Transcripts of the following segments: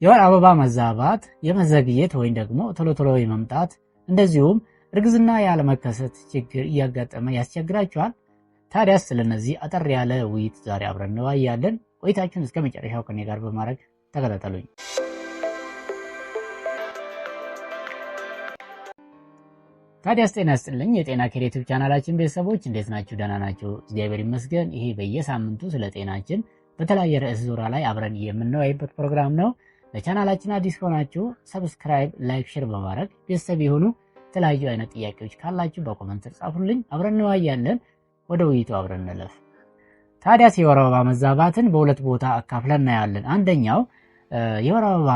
የወር አበባ መዛባት፣ የመዘግየት ወይም ደግሞ ቶሎ ቶሎ የመምጣት እንደዚሁም እርግዝና ያለመከሰት ችግር እያጋጠመ ያስቸግራችኋል? ታዲያስ ስለነዚህ አጠር ያለ ውይይት ዛሬ አብረን እንወያያለን። ቆይታችሁን እስከ መጨረሻው ከኔ ጋር በማድረግ ተከታተሉኝ። ታዲያስ ጤና ይስጥልኝ የጤና ኬር ዩቲዩብ ቻናላችን ቤተሰቦች እንዴት ናችሁ? ደህና ናችሁ? እግዚአብሔር ይመስገን። ይሄ በየሳምንቱ ስለ ጤናችን በተለያየ ርዕስ ዙሪያ ላይ አብረን የምንወያይበት ፕሮግራም ነው። ለቻናላችን አዲስ ከሆናችሁ ሰብስክራይብ፣ ላይክ፣ ሼር በማድረግ ቤተሰብ የሆኑ የተለያዩ አይነት ጥያቄዎች ካላችሁ በኮመንት ጻፉልኝ፣ አብረን እንወያያለን። ወደ ውይይቱ አብረን እንለፍ። ታዲያስ የወር አበባ መዛባትን በሁለት ቦታ አካፍለን እናያለን። አንደኛው የወር አበባ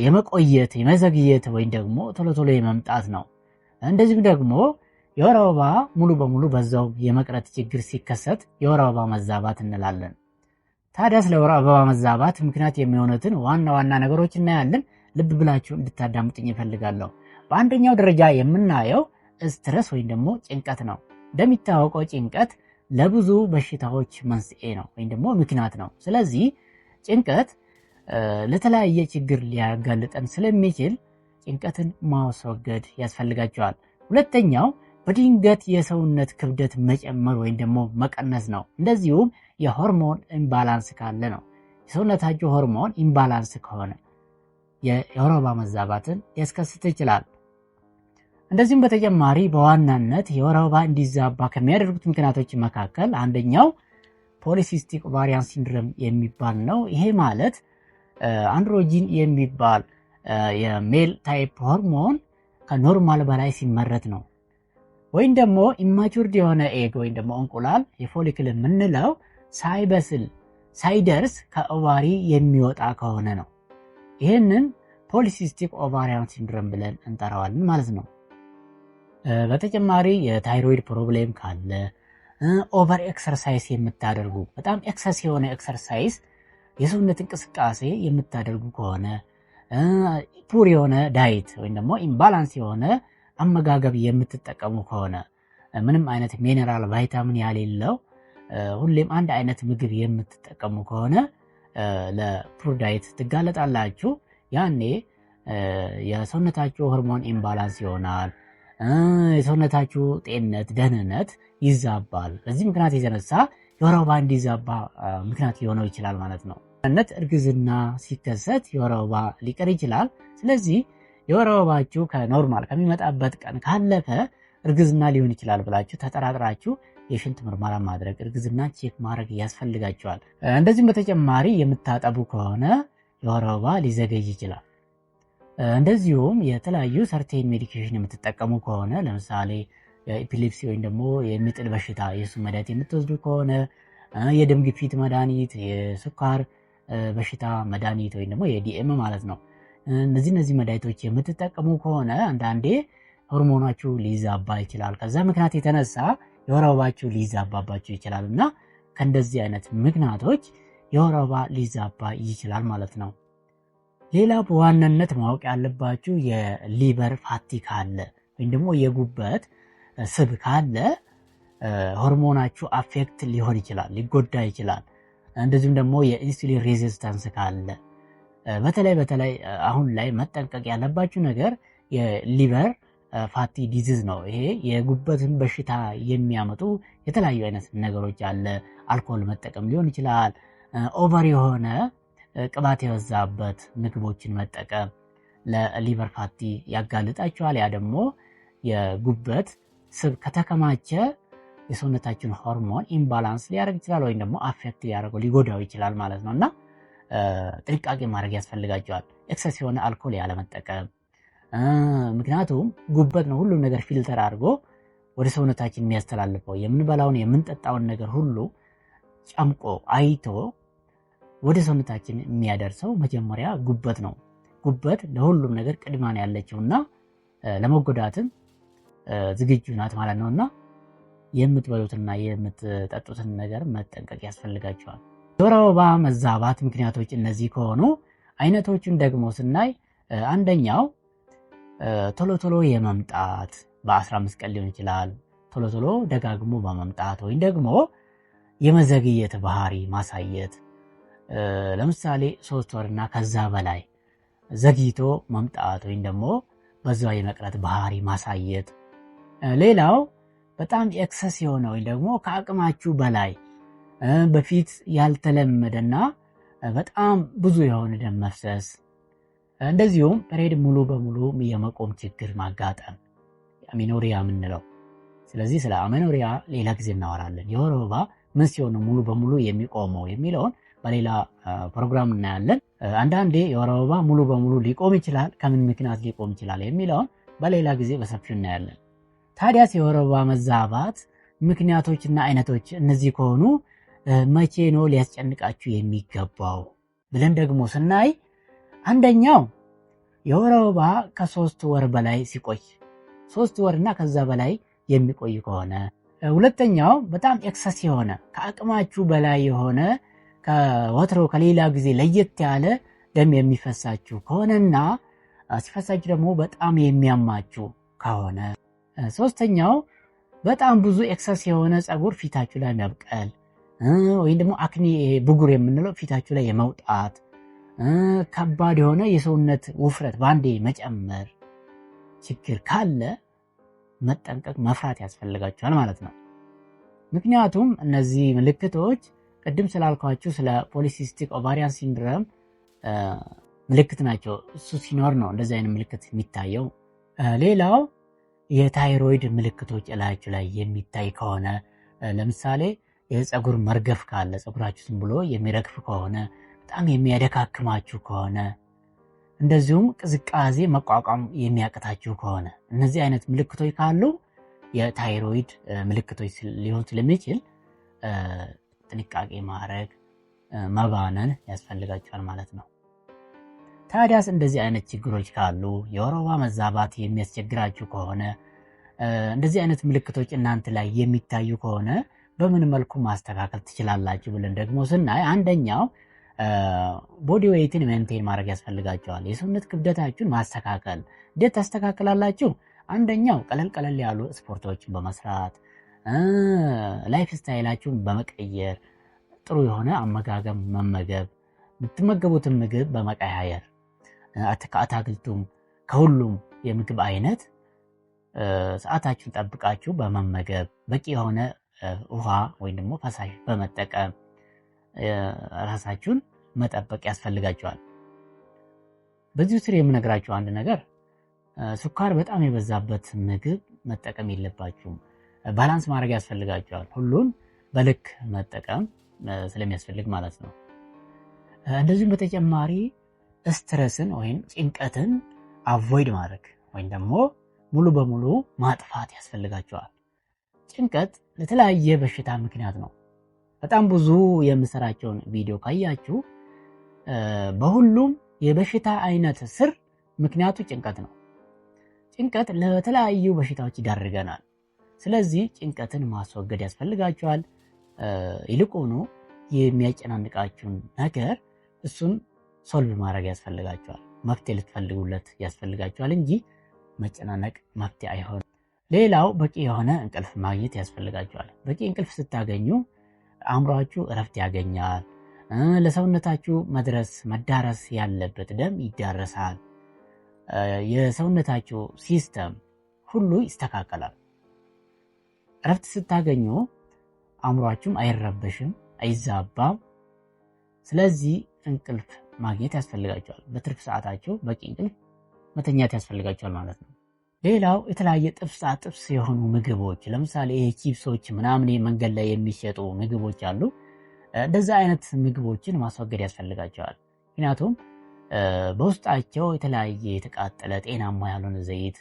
የመቆየት የመዘግየት ወይም ደግሞ ቶሎ ቶሎ የመምጣት ነው። እንደዚሁም ደግሞ የወር አበባ ሙሉ በሙሉ በዛው የመቅረት ችግር ሲከሰት የወር አበባ መዛባት እንላለን። ታዲያስ ለወር አበባ መዛባት ምክንያት የሚሆኑትን ዋና ዋና ነገሮች እናያለን። ልብ ብላችሁ እንድታዳምጡኝ እፈልጋለሁ። በአንደኛው ደረጃ የምናየው ስትረስ ወይም ደግሞ ጭንቀት ነው። እንደሚታወቀው ጭንቀት ለብዙ በሽታዎች መንስኤ ነው ወይም ደግሞ ምክንያት ነው። ስለዚህ ጭንቀት ለተለያየ ችግር ሊያጋልጠን ስለሚችል ጭንቀትን ማስወገድ ያስፈልጋቸዋል። ሁለተኛው በድንገት የሰውነት ክብደት መጨመር ወይም ደግሞ መቀነስ ነው። እንደዚሁም የሆርሞን ኢምባላንስ ካለ ነው። የሰውነታችሁ ሆርሞን ኢምባላንስ ከሆነ የወር አበባ መዛባትን ሊያስከስት ይችላል። እንደዚሁም በተጨማሪ በዋናነት የወር አበባ እንዲዛባ ከሚያደርጉት ምክንያቶች መካከል አንደኛው ፖሊሲስቲክ ኦቫሪያን ሲንድሮም የሚባል ነው። ይሄ ማለት አንድሮጂን የሚባል የሜል ታይፕ ሆርሞን ከኖርማል በላይ ሲመረት ነው። ወይም ደግሞ ኢማቹርድ የሆነ ኤግ ወይም ደግሞ እንቁላል የፎሊክል የምንለው ሳይበስል ሳይደርስ ከኦቫሪ የሚወጣ ከሆነ ነው። ይህንን ፖሊሲስቲክ ኦቫሪያን ሲንድሮም ብለን እንጠራዋለን ማለት ነው። በተጨማሪ የታይሮይድ ፕሮብሌም ካለ፣ ኦቨር ኤክሰርሳይዝ የምታደርጉ በጣም ኤክሰስ የሆነ ኤክሰርሳይዝ የሰውነት እንቅስቃሴ የምታደርጉ ከሆነ፣ ፑር የሆነ ዳይት ወይም ደግሞ ኢምባላንስ የሆነ አመጋገብ የምትጠቀሙ ከሆነ፣ ምንም አይነት ሚኔራል ቫይታሚን ያሌለው ሁሌም አንድ አይነት ምግብ የምትጠቀሙ ከሆነ ለፑር ዳይት ትጋለጣላችሁ። ያኔ የሰውነታችሁ ሆርሞን ኢምባላንስ ይሆናል። የሰውነታችሁ ጤንነት፣ ደህንነት ይዛባል። በዚህ ምክንያት የተነሳ የወር አበባ እንዲዛባ ምክንያት ሊሆነው ይችላል ማለት ነው። እርግዝና ሲከሰት የወር አበባ ሊቀር ይችላል። ስለዚህ የወር አበባችሁ ከኖርማል ከሚመጣበት ቀን ካለፈ እርግዝና ሊሆን ይችላል ብላችሁ ተጠራጥራችሁ የሽንት ምርመራ ማድረግ፣ እርግዝና ቼክ ማድረግ ያስፈልጋቸዋል። እንደዚህም በተጨማሪ የምታጠቡ ከሆነ የወር አበባ ሊዘገይ ይችላል። እንደዚሁም የተለያዩ ሰርቴን ሜዲኬሽን የምትጠቀሙ ከሆነ ለምሳሌ የኢፒሌፕሲ ወይም ደግሞ የሚጥል በሽታ የሱ መድኃኒት የምትወስዱ ከሆነ፣ የደም ግፊት መድኃኒት፣ የስኳር በሽታ መድኃኒት ወይም ደግሞ የዲኤም ማለት ነው። እነዚህ መድኃኒቶች የምትጠቀሙ ከሆነ አንዳንዴ ሆርሞናችሁ ሊዛባ ይችላል። ከዛ ምክንያት የተነሳ የወር አበባችሁ ሊዛባባችሁ ይችላል እና ከእንደዚህ አይነት ምክንያቶች የወር አበባ ሊዛባ ይችላል ማለት ነው። ሌላ በዋናነት ማወቅ ያለባችሁ የሊቨር ፋቲ ካለ ወይም ደግሞ የጉበት ስብ ካለ ሆርሞናችሁ አፌክት ሊሆን ይችላል፣ ሊጎዳ ይችላል። እንደዚሁም ደግሞ የኢንሱሊን ሬዚስታንስ ካለ በተለይ አሁን ላይ መጠንቀቅ ያለባችሁ ነገር የሊቨር ፋቲ ዲዚዝ ነው። ይሄ የጉበትን በሽታ የሚያመጡ የተለያዩ አይነት ነገሮች አለ። አልኮል መጠቀም ሊሆን ይችላል። ኦቨር የሆነ ቅባት የበዛበት ምግቦችን መጠቀም ለሊቨር ፋቲ ያጋልጣቸዋል። ያ ደግሞ የጉበት ስብ ከተከማቸ የሰውነታችን ሆርሞን ኢምባላንስ ሊያደርግ ይችላል ወይም ደግሞ አፌክት ሊያደርገው ሊጎዳው ይችላል ማለት ነው እና ጥንቃቄ ማድረግ ያስፈልጋቸዋል። ኤክሰስ የሆነ አልኮል ያለመጠቀም፣ ምክንያቱም ጉበት ነው ሁሉም ነገር ፊልተር አድርጎ ወደ ሰውነታችን የሚያስተላልፈው። የምንበላውን የምንጠጣውን ነገር ሁሉ ጨምቆ አይቶ ወደ ሰውነታችን የሚያደርሰው መጀመሪያ ጉበት ነው። ጉበት ለሁሉም ነገር ቅድማን ያለችውና ለመጎዳትም ዝግጁ ናት ማለት ነውና የምትበሉትና የምትጠጡትን ነገር መጠንቀቅ ያስፈልጋቸዋል። የወር አበባ መዛባት ምክንያቶች እነዚህ ከሆኑ አይነቶቹን ደግሞ ስናይ አንደኛው ቶሎ ቶሎ የመምጣት በ15 ቀን ሊሆን ይችላል። ቶሎ ቶሎ ደጋግሞ በመምጣት ወይም ደግሞ የመዘግየት ባህሪ ማሳየት ለምሳሌ 3 ወርና ከዛ በላይ ዘግይቶ መምጣት ወይም ደግሞ በዛው የመቅረት ባህሪ ማሳየት። ሌላው በጣም ኤክሰስ የሆነ ወይም ደግሞ ከአቅማችሁ በላይ በፊት ያልተለመደና በጣም ብዙ የሆነ ደም መፍሰስ፣ እንደዚሁም ፔሬድ ሙሉ በሙሉ የመቆም ችግር ማጋጠም አሜኖሪያ የምንለው። ስለዚህ ስለ አሜኖሪያ ሌላ ጊዜ እናወራለን። የወር አበባ ምን ሲሆን ሙሉ በሙሉ የሚቆመው የሚለውን በሌላ ፕሮግራም እናያለን። አንዳንዴ የወር አበባ ሙሉ በሙሉ ሊቆም ይችላል፣ ከምን ምክንያት ሊቆም ይችላል የሚለውን በሌላ ጊዜ በሰፊው እናያለን። ታዲያስ የወር አበባ መዛባት ምክንያቶችና አይነቶች እነዚህ ከሆኑ መቼ ነው ሊያስጨንቃችሁ የሚገባው ብለን ደግሞ ስናይ አንደኛው የወር አበባ ከ3 ወር በላይ ሲቆይ 3 ወርና ከዛ በላይ የሚቆይ ከሆነ፣ ሁለተኛው በጣም ኤክሰስ የሆነ ከአቅማችሁ በላይ የሆነ ከወትሮ ከሌላ ጊዜ ለየት ያለ ደም የሚፈሳችሁ ከሆነና ሲፈሳችሁ ደግሞ በጣም የሚያማችሁ ከሆነ፣ ሶስተኛው በጣም ብዙ ኤክሰስ የሆነ ፀጉር ፊታችሁ ላይ መብቀል ወይም ደግሞ አክኒ ብጉር የምንለው ፊታችሁ ላይ የመውጣት፣ ከባድ የሆነ የሰውነት ውፍረት ባንዴ መጨመር ችግር ካለ መጠንቀቅ መፍራት ያስፈልጋቸዋል ማለት ነው። ምክንያቱም እነዚህ ምልክቶች ቅድም ስላልኳችሁ ስለ ፖሊሲስቲክ ኦቫሪያን ሲንድረም ምልክት ናቸው። እሱ ሲኖር ነው እንደዚህ አይነት ምልክት የሚታየው። ሌላው የታይሮይድ ምልክቶች እላያችሁ ላይ የሚታይ ከሆነ፣ ለምሳሌ የፀጉር መርገፍ ካለ፣ ፀጉራችሁ ዝም ብሎ የሚረግፍ ከሆነ፣ በጣም የሚያደካክማችሁ ከሆነ፣ እንደዚሁም ቅዝቃዜ መቋቋም የሚያቅታችሁ ከሆነ፣ እነዚህ አይነት ምልክቶች ካሉ የታይሮይድ ምልክቶች ሊሆን ስለሚችል ጥንቃቄ ማድረግ መባነን ያስፈልጋቸዋል ማለት ነው። ታዲያስ እንደዚህ አይነት ችግሮች ካሉ የወር አበባ መዛባት የሚያስቸግራችሁ ከሆነ፣ እንደዚህ አይነት ምልክቶች እናንተ ላይ የሚታዩ ከሆነ በምን መልኩ ማስተካከል ትችላላችሁ ብለን ደግሞ ስናይ አንደኛው ቦዲ ዌይትን ሜንቴን ማድረግ ያስፈልጋቸዋል። የሰውነት ክብደታችሁን ማስተካከል። እንዴት ታስተካክላላችሁ? አንደኛው ቀለል ያሉ ስፖርቶችን በመስራት ላይፍ ስታይላችሁን በመቀየር ጥሩ የሆነ አመጋገብ መመገብ፣ የምትመገቡትን ምግብ በመቀያየር ከአትክልቱም ከሁሉም የምግብ አይነት ሰዓታችሁን ጠብቃችሁ በመመገብ በቂ የሆነ ውሃ ወይም ደግሞ ፈሳሽ በመጠቀም ራሳችሁን መጠበቅ ያስፈልጋችኋል። በዚህ ስር የምነግራችሁ አንድ ነገር ስኳር በጣም የበዛበት ምግብ መጠቀም የለባችሁም። ባላንስ ማድረግ ያስፈልጋችኋል። ሁሉን በልክ መጠቀም ስለሚያስፈልግ ማለት ነው። እንደዚሁም በተጨማሪ ስትረስን ወይም ጭንቀትን አቮይድ ማድረግ ወይም ደግሞ ሙሉ በሙሉ ማጥፋት ያስፈልጋችኋል። ጭንቀት ለተለያየ በሽታ ምክንያት ነው። በጣም ብዙ የምሰራቸውን ቪዲዮ ካያችሁ በሁሉም የበሽታ አይነት ስር ምክንያቱ ጭንቀት ነው። ጭንቀት ለተለያዩ በሽታዎች ይዳርገናል። ስለዚህ ጭንቀትን ማስወገድ ያስፈልጋችኋል። ይልቁኑ የሚያጨናንቃችሁን ነገር እሱን ሶልቭ ማድረግ ያስፈልጋችኋል። መፍትሄ ልትፈልጉለት ያስፈልጋችኋል እንጂ መጨናነቅ መፍትሄ አይሆንም። ሌላው በቂ የሆነ እንቅልፍ ማግኘት ያስፈልጋችኋል። በቂ እንቅልፍ ስታገኙ አእምሯችሁ እረፍት ያገኛል። ለሰውነታችሁ መዳረስ ያለበት ደም ይዳረሳል። የሰውነታችሁ ሲስተም ሁሉ ይስተካከላል። እረፍት ስታገኙ አእምሯችሁም አይረበሽም፣ አይዛባም። ስለዚህ እንቅልፍ ማግኘት ያስፈልጋቸዋል። በትርፍ ሰዓታችሁ በቂ እንቅልፍ መተኛት ያስፈልጋቸዋል ማለት ነው። ሌላው የተለያየ ጥብስ የሆኑ ምግቦች፣ ለምሳሌ ይሄ ቺፕሶች ምናምን መንገድ ላይ የሚሸጡ ምግቦች አሉ። እንደዚህ አይነት ምግቦችን ማስወገድ ያስፈልጋቸዋል። ምክንያቱም በውስጣቸው የተለያየ የተቃጠለ ጤናማ ያልሆነ ዘይት፣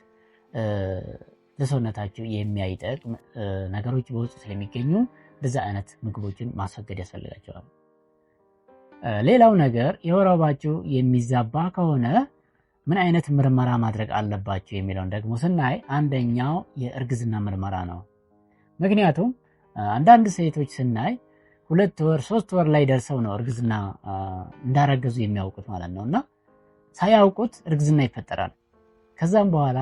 ለሰውነታችሁ የሚያይጠቅም ነገሮች በውስጡ ስለሚገኙ እንደዚህ አይነት ምግቦችን ማስወገድ ያስፈልጋቸዋል። ሌላው ነገር የወር አበባችሁ የሚዛባ ከሆነ ምን አይነት ምርመራ ማድረግ አለባችሁ የሚለውን ደግሞ ስናይ አንደኛው የእርግዝና ምርመራ ነው። ምክንያቱም አንዳንድ ሴቶች ስናይ 2 ወር 3 ወር ላይ ደርሰው ነው እርግዝና እንዳረገዙ የሚያውቁት ማለት ነው። እና ሳያውቁት እርግዝና ይፈጠራል። ከዛም በኋላ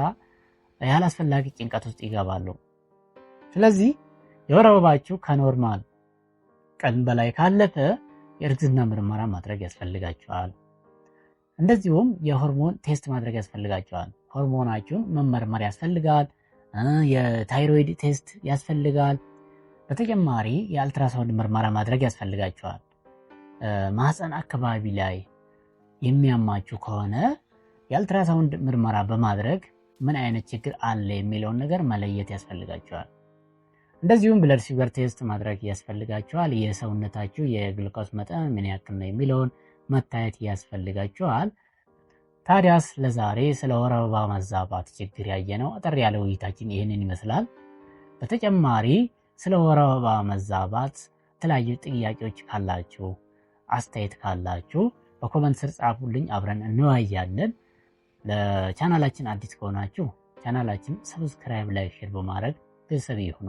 ያላስፈላጊ ጭንቀት ውስጥ ይገባሉ። ስለዚህ የወር አበባችሁ ከኖርማል ቀን በላይ ካለፈ የእርግዝና ምርመራ ማድረግ ያስፈልጋቸዋል። እንደዚሁም የሆርሞን ቴስት ማድረግ ያስፈልጋቸዋል። ሆርሞናችሁን መመርመር ያስፈልጋል። የታይሮይድ ቴስት ያስፈልጋል። በተጨማሪ የአልትራሳውንድ ምርመራ ማድረግ ያስፈልጋቸዋል። ማህፀን አካባቢ ላይ የሚያማችሁ ከሆነ የአልትራሳውንድ ምርመራ በማድረግ ምን አይነት ችግር አለ የሚለውን ነገር መለየት ያስፈልጋቸዋል። እንደዚሁም ብለድ ሹገር ቴስት ማድረግ ያስፈልጋቸዋል። የሰውነታችሁ የግሉኮስ መጠን ምን ያክል ነው የሚለውን መታየት ያስፈልጋቸዋል። ታዲያስ ለዛሬ ስለ ወር አበባ መዛባት ችግር ያየነው አጠር ያለ ውይይታችን ይህንን ይመስላል። በተጨማሪ ስለ ወር አበባ መዛባት የተለያዩ ጥያቄዎች ካላችሁ፣ አስተያየት ካላችሁ በኮመንት ስር ጻፉልኝ፣ አብረን እንወያያለን። ለቻናላችን አዲስ ከሆናችሁ ቻናላችን ሰብስክራይብ፣ ላይክ፣ ሼር በማድረግ ቤተሰብ ይሁኑ።